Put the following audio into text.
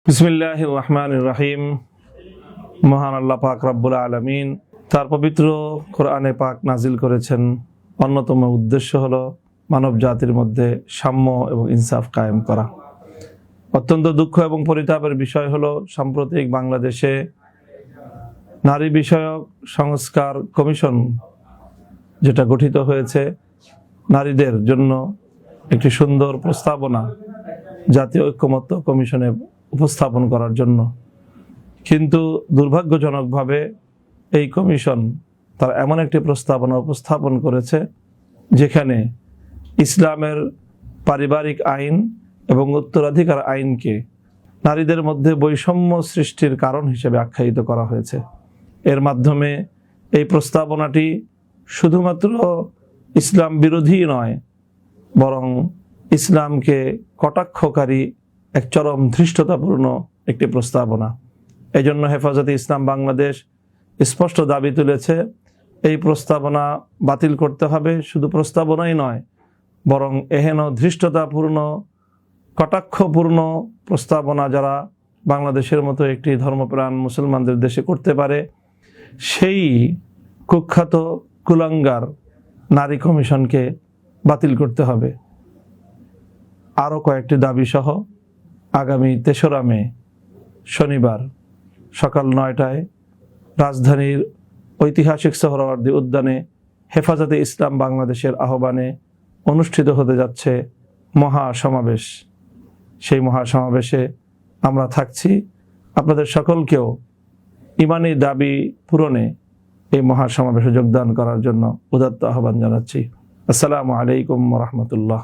বিসমিল্লাহির রহমানির রহিম। মহান আল্লাহ পাক রব্বুল আলামিন তার পবিত্র কোরআনে পাক নাজিল করেছেন। অন্যতম উদ্দেশ্য হলো মানব জাতির মধ্যে সাম্য এবং ইনসাফ কায়েম করা। অত্যন্ত দুঃখ এবং পরিতাপের বিষয় হলো সাম্প্রতিক বাংলাদেশে নারী বিষয়ক সংস্কার কমিশন যেটা গঠিত হয়েছে নারীদের জন্য একটি সুন্দর প্রস্তাবনা জাতীয় ঐক্যমত্য কমিশনে উপস্থাপন করার জন্য, কিন্তু দুর্ভাগ্যজনকভাবে এই কমিশন তার এমন একটি প্রস্তাবনা উপস্থাপন করেছে যেখানে ইসলামের পারিবারিক আইন এবং উত্তরাধিকার আইনকে নারীদের মধ্যে বৈষম্য সৃষ্টির কারণ হিসেবে আখ্যায়িত করা হয়েছে। এর মাধ্যমে এই প্রস্তাবনাটি শুধুমাত্র ইসলাম বিরোধী নয়, বরং ইসলামকে কটাক্ষকারী এক চরম ধৃষ্টতাপূর্ণ একটি প্রস্তাবনা। এই জন্য হেফাজতে ইসলাম বাংলাদেশ স্পষ্ট দাবি তুলেছে এই প্রস্তাবনা বাতিল করতে হবে। শুধু প্রস্তাবনাই নয়, বরং এহেন ধৃষ্টতাপূর্ণ কটাক্ষপূর্ণ প্রস্তাবনা যারা বাংলাদেশের মতো একটি ধর্মপ্রাণ মুসলমানদের দেশে করতে পারে, সেই কুখ্যাত কুলাঙ্গার নারী কমিশনকে বাতিল করতে হবে। আরও কয়েকটি দাবি সহ আগামী ৩রা মে শনিবার সকাল ৯টায় রাজধানীর ঐতিহাসিক সোহরাওয়ার্দী উদ্যানে হেফাজতে ইসলাম বাংলাদেশের আহ্বানে অনুষ্ঠিত হতে যাচ্ছে মহাসমাবেশ। সেই মহাসমাবেশে আমরা থাকছি। আপনাদের সকলকেও ইমানি দাবি পূরণে এই মহাসমাবেশে যোগদান করার জন্য উদাত্ত আহ্বান জানাচ্ছি। আসসালামু আলাইকুম ওয়া রাহমাতুল্লাহ।